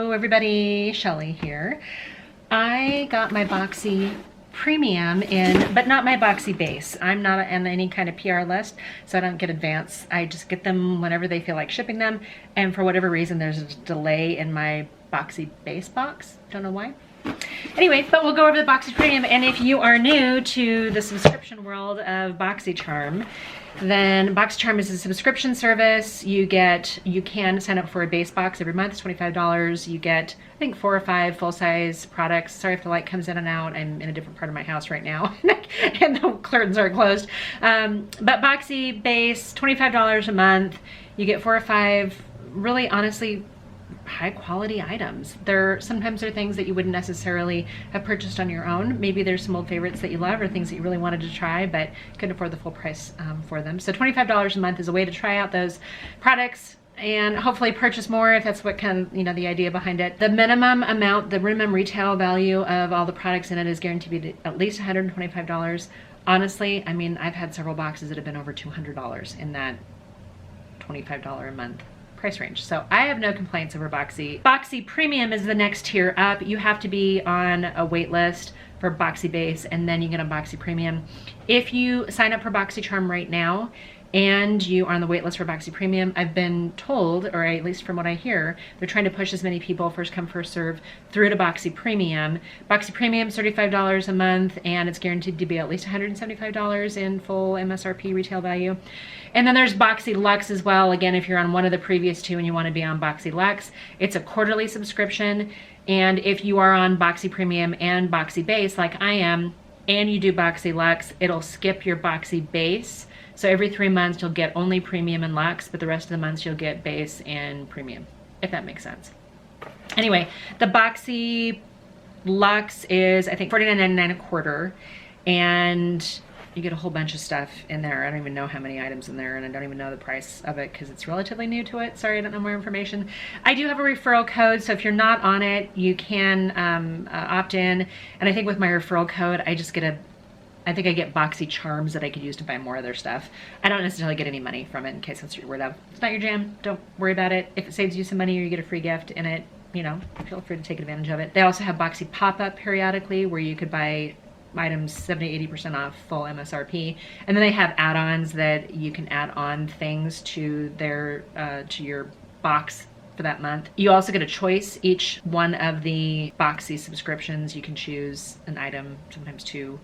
Hello everybody, Shelly here. I got my Boxy Premium in, but not my Boxy Base. I'm not on any kind of PR list, so I don't get advance. I just get them whenever they feel like shipping them, and for whatever reason there's a delay in my Boxy Base box. Don't know why. Anyway, but we'll go over the Boxy Premium, and if you are new to the subscription world of BoxyCharm, then BoxyCharm is a subscription service. You can sign up for a base box every month. It's $25. You get, I think, 4 or 5 full-size products. Sorry if the light comes in and out. I'm in a different part of my house right now, and the curtains are closed. But Boxy Base, $25 a month. You get 4 or 5, really, honestly, high-quality items. Sometimes they're things that you wouldn't necessarily have purchased on your own. Maybe there's some old favorites that you love or things that you really wanted to try but couldn't afford the full price for them. So $25 a month is a way to try out those products and hopefully purchase more if that's what kind of, the idea behind it. The minimum amount, the minimum retail value of all the products in it is guaranteed to be at least $125. Honestly, I mean, I've had several boxes that have been over $200 in that $25 a month price range. So I have no complaints over Boxy. Boxy Premium is the next tier up. You have to be on a wait list for Boxy Base, and then you get a Boxy Premium. If you sign up for BoxyCharm right now and you are on the wait list for Boxy Premium, I've been told, or at least from what I hear, they're trying to push as many people, first come, first serve, through to Boxy Premium. Boxy Premium is $35 a month, and it's guaranteed to be at least $175 in full MSRP retail value. And then there's Boxy Luxe as well. Again, if you're on one of the previous two and you want to be on Boxy Luxe, it's a quarterly subscription. And if you are on Boxy Premium and Boxy Base, like I am, and you do Boxy Luxe, it'll skip your Boxy Base. So every 3 months you'll get only Premium and Luxe, but the rest of the months you'll get Base and Premium, if that makes sense. Anyway, the Boxy Luxe is, I think, $49.99 a quarter, and you get a whole bunch of stuff in there. I don't even know how many items in there, and I don't even know the price of it because it's relatively new to it. Sorry, I don't know more information. I do have a referral code, so if you're not on it, you can opt in. And I think with my referral code, I just get I think I get Boxy charms that I could use to buy more of their stuff. I don't necessarily get any money from it, in case that's what you're worried of. It's not your jam. Don't worry about it. If it saves you some money or you get a free gift in it, feel free to take advantage of it. They also have Boxy pop-up periodically where you could buy items 70-80% off full MSRP, and then they have add-ons that you can add on things to their to your box for that month. You also get a choice. Each one of the Boxy subscriptions, you can choose an item, sometimes 2,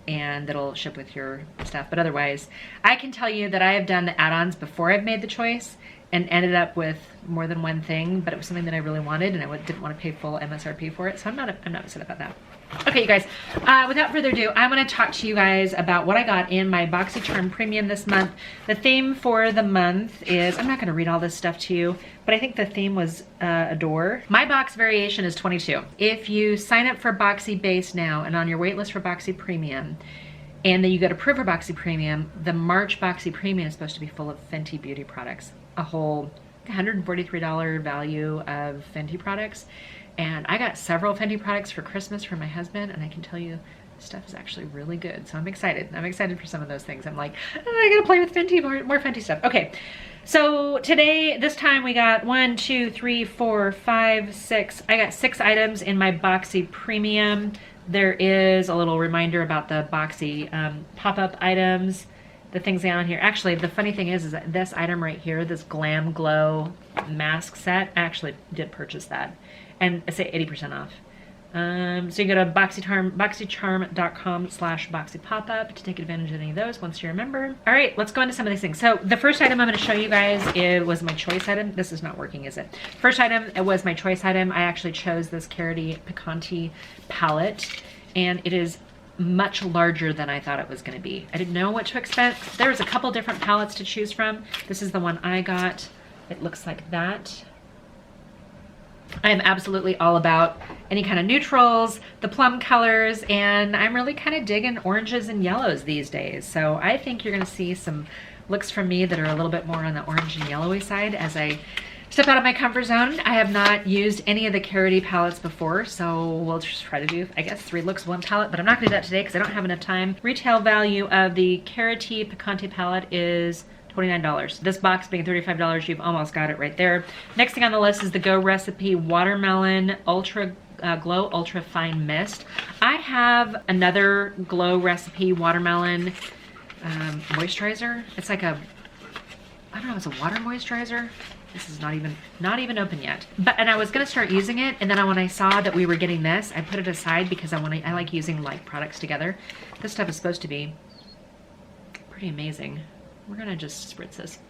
and that'll ship with your stuff. But otherwise, I can tell you that I have done the add-ons before I've made the choice and ended up with more than one thing, but it was something that I really wanted and I didn't want to pay full MSRP for it, so I'm not upset about that. Okay, you guys, without further ado, I want to talk to you guys about what I got in my BoxyCharm Premium this month. The theme for the month is, I'm not going to read all this stuff to you, but I think the theme was Adore. My box variation is 22. If you sign up for Boxy Base now and on your wait list for Boxy Premium, and then you go to Proof for Boxy Premium, the March Boxy Premium is supposed to be full of Fenty beauty products. A whole $143 value of Fenty products. And I got several Fenty products for Christmas for my husband, and I can tell you stuff is actually really good. So I'm excited. I'm excited for some of those things. I'm like, I gotta play with Fenty, more Fenty stuff. Okay, so today, this time we got 1, 2, 3, 4, 5, 6. I got 6 items in my Boxy Premium. There is a little reminder about the Boxy pop-up items, the things on here. Actually, the funny thing is that this item right here, this Glam Glow mask set, I actually did purchase that. And I say 80% off. So you go to BoxyCharm.com/BoxyPopup to take advantage of any of those once you're a member. All right, let's go into some of these things. So the first item I'm going to show you guys, it was my choice item. This is not working, is it? First item, it was my choice item. I actually chose this Carity Pecan palette, and it is much larger than I thought it was going to be. I didn't know what to expect. There was a couple different palettes to choose from. This is the one I got. It looks like that. I am absolutely all about any kind of neutrals, the plum colors, and I'm really kind of digging oranges and yellows these days. So I think you're going to see some looks from me that are a little bit more on the orange and yellowy side as I step out of my comfort zone. I have not used any of the Carity palettes before, so we'll just try to do, I guess, 3 looks, 1 palette, but I'm not going to do that today because I don't have enough time. Retail value of the Carity Pecan palette is $29. This box being $35, you've almost got it right there. Next thing on the list is the Go Recipe Watermelon Glow Ultra Fine Mist. I have another Glow Recipe Watermelon moisturizer. It's like a, I don't know, it's a water moisturizer. This is not even open yet. And I was gonna start using it, and then when I saw that we were getting this, I put it aside because I like using like products together. This stuff is supposed to be pretty amazing. We're gonna just spritz this.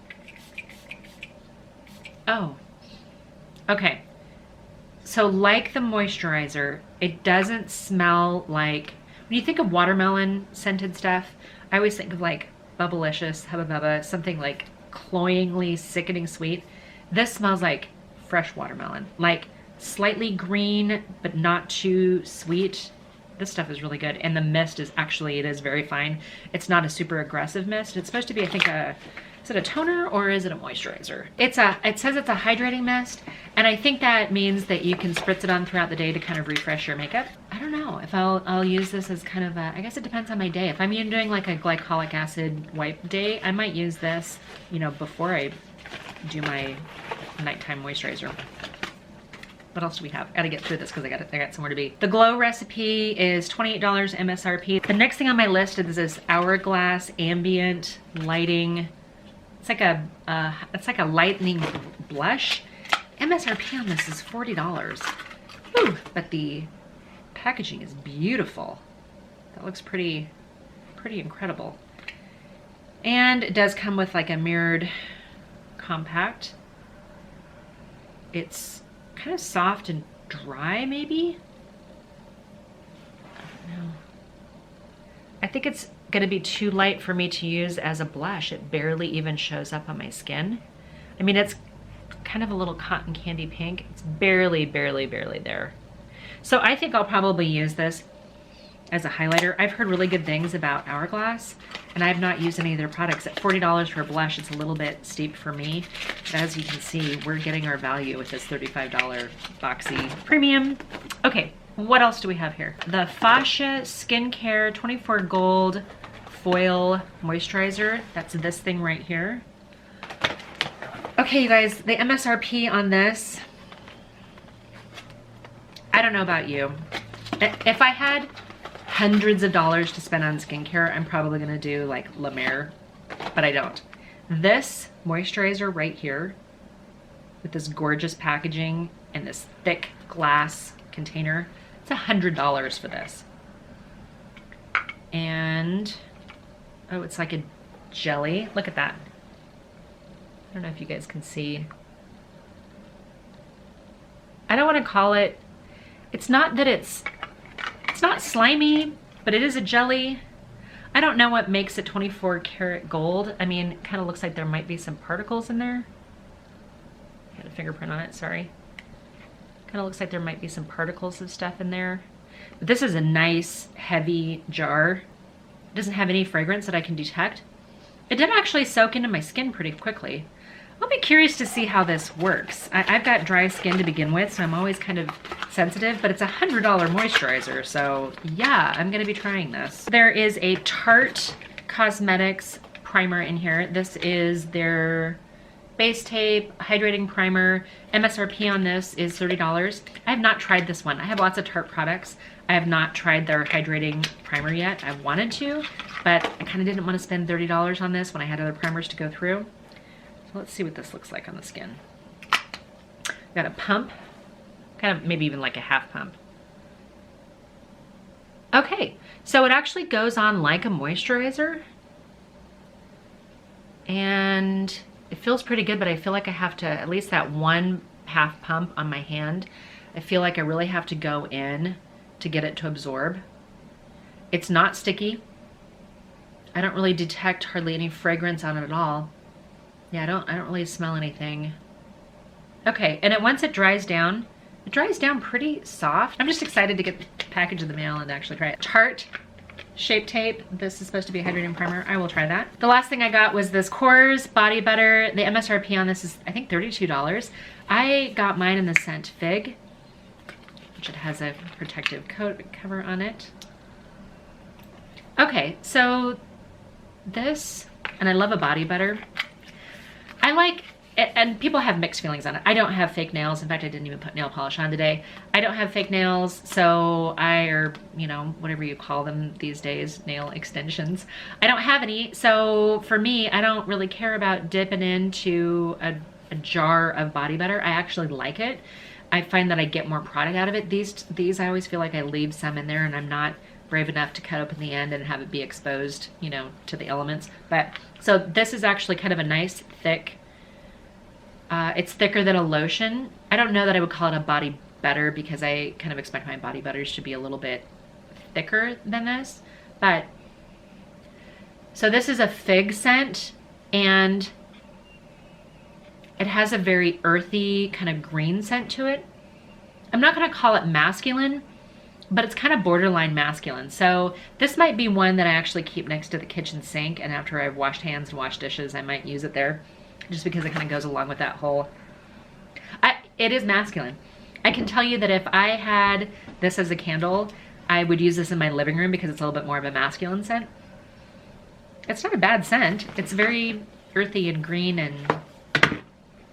Oh, okay. So like the moisturizer, it doesn't smell like, when you think of watermelon scented stuff, I always think of like Bubblicious, Hubba Bubba, something like cloyingly sickening sweet. This smells like fresh watermelon, like slightly green, but not too sweet. This stuff is really good. And the mist is actually, it is very fine. It's not a super aggressive mist. It's supposed to be, I think, is it a toner or is it a moisturizer? It says it's a hydrating mist. And I think that means that you can spritz it on throughout the day to kind of refresh your makeup. I don't know if I'll use this as kind of a, I guess it depends on my day. If I'm doing like a glycolic acid wipe day, I might use this, you know, before I do my nighttime moisturizer. What else do we have? Gotta get through this because I got somewhere to be. The Glow Recipe is $28 MSRP. The next thing on my list is this Hourglass Ambient Lighting. It's like a lightning blush. MSRP on this is $40. Whew, but the packaging is beautiful. That looks pretty incredible. And it does come with like a mirrored compact. It's kind of soft and dry, maybe? I don't know. I think it's gonna be too light for me to use as a blush. It barely even shows up on my skin. I mean, it's kind of a little cotton candy pink. It's barely there. So I think I'll probably use this as a highlighter. I've heard really good things about Hourglass, and I've not used any of their products. At $40 for a blush, it's a little bit steep for me. But as you can see, we're getting our value with this $35 Boxy Premium. Okay, what else do we have here? The Fascia Skincare 24 Gold Foil Moisturizer. That's this thing right here. Okay, you guys, the MSRP on this, I don't know about you. If I had hundreds of dollars to spend on skincare, I'm probably gonna do like La Mer, but I don't. This moisturizer right here with this gorgeous packaging and this thick glass container, it's $100 for this. And, oh, it's like a jelly. Look at that. I don't know if you guys can see. I don't want to call it, it's not that it's not slimy, but it is a jelly. I don't know what makes it 24 karat gold. I mean, it kind of looks like there might be some particles in there. I had a fingerprint on it, sorry. Kind of looks like there might be some particles of stuff in there. But this is a nice, heavy jar. It doesn't have any fragrance that I can detect. It did actually soak into my skin pretty quickly. I'll be curious to see how this works. I've got dry skin to begin with, so I'm always kind of sensitive, but it's a $100 moisturizer, so yeah, I'm gonna be trying this. There is a Tarte Cosmetics primer in here. This is their base tape, hydrating primer. MSRP on this is $30. I have not tried this one. I have lots of Tarte products. I have not tried their hydrating primer yet. I wanted to, but I kind of didn't want to spend $30 on this when I had other primers to go through. So let's see what this looks like on the skin. Got a pump, kind of maybe even like a half pump. Okay, so it actually goes on like a moisturizer. And it feels pretty good, but I feel like I have to, at least that one half pump on my hand, I feel like I really have to go in to get it to absorb. It's not sticky. I don't really detect hardly any fragrance on it at all. Yeah, I don't really smell anything. Okay, and once it dries down pretty soft. I'm just excited to get the package in the mail and actually try it. Tarte Shape Tape. This is supposed to be a hydrating primer. I will try that. The last thing I got was this Kors Body Butter. The MSRP on this is, I think, $32. I got mine in the scent Fig, which it has a protective cover on it. Okay, so this, and I love a body butter. I like it, and people have mixed feelings on it. I don't have fake nails. In fact, I didn't even put nail polish on today. I don't have fake nails, so or you know, whatever you call them these days, nail extensions. I don't have any, so for me, I don't really care about dipping into a jar of body butter. I actually like it. I find that I get more product out of it. These I always feel like I leave some in there and I'm not brave enough to cut open the end and have it be exposed, you know, to the elements. But so this is actually kind of a nice thick, it's thicker than a lotion. I don't know that I would call it a body butter because I kind of expect my body butters to be a little bit thicker than this. But so this is a fig scent, and it has a very earthy kind of green scent to it. I'm not gonna call it masculine, but it's kind of borderline masculine. So this might be one that I actually keep next to the kitchen sink, and after I've washed hands and washed dishes, I might use it there, just because it kind of goes along with that whole, it is masculine. I can tell you that if I had this as a candle, I would use this in my living room because it's a little bit more of a masculine scent. It's not a bad scent. It's very earthy and green and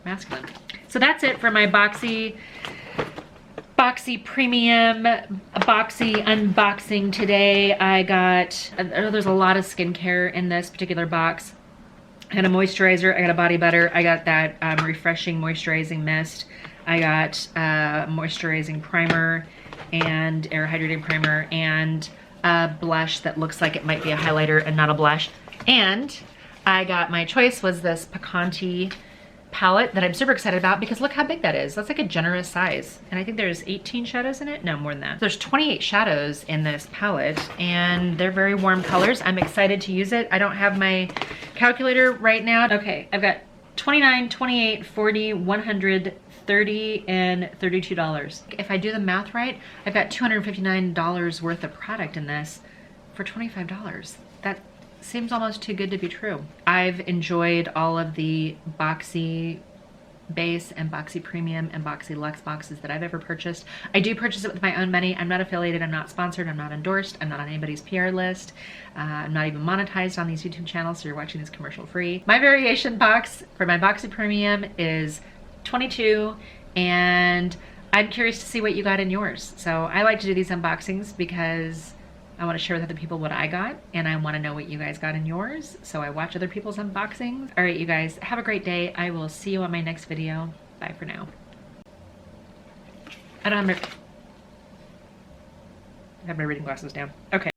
masculine. So that's it for my Boxy Premium Boxy unboxing today. I know there's a lot of skincare in this particular box. I got a moisturizer, I got a body butter, I got that refreshing moisturizing mist, I got moisturizing primer and air hydrating primer, and a blush that looks like it might be a highlighter and not a blush. And I got, my choice was this Pecan palette that I'm super excited about because look how big that is. That's like a generous size. And I think there's 18 shadows in it. No, more than that. There's 28 shadows in this palette and they're very warm colors. I'm excited to use it. I don't have my calculator right now. Okay, I've got 29, 28, 40, 100, 30, and $32. If I do the math right, I've got $259 worth of product in this for $25. That seems almost too good to be true. I've enjoyed all of the Boxy Base and Boxy Premium and Boxy Luxe boxes that I've ever purchased. I do purchase it with my own money. I'm not affiliated, I'm not sponsored, I'm not endorsed, I'm not on anybody's PR list. I'm not even monetized on these YouTube channels, so you're watching this commercial free. My variation box for my Boxy Premium is 22, and I'm curious to see what you got in yours. So I like to do these unboxings because I want to share with other people what I got, and I want to know what you guys got in yours. So I watch other people's unboxings. All right, you guys, have a great day. I will see you on my next video. Bye for now. I have my reading glasses down. Okay.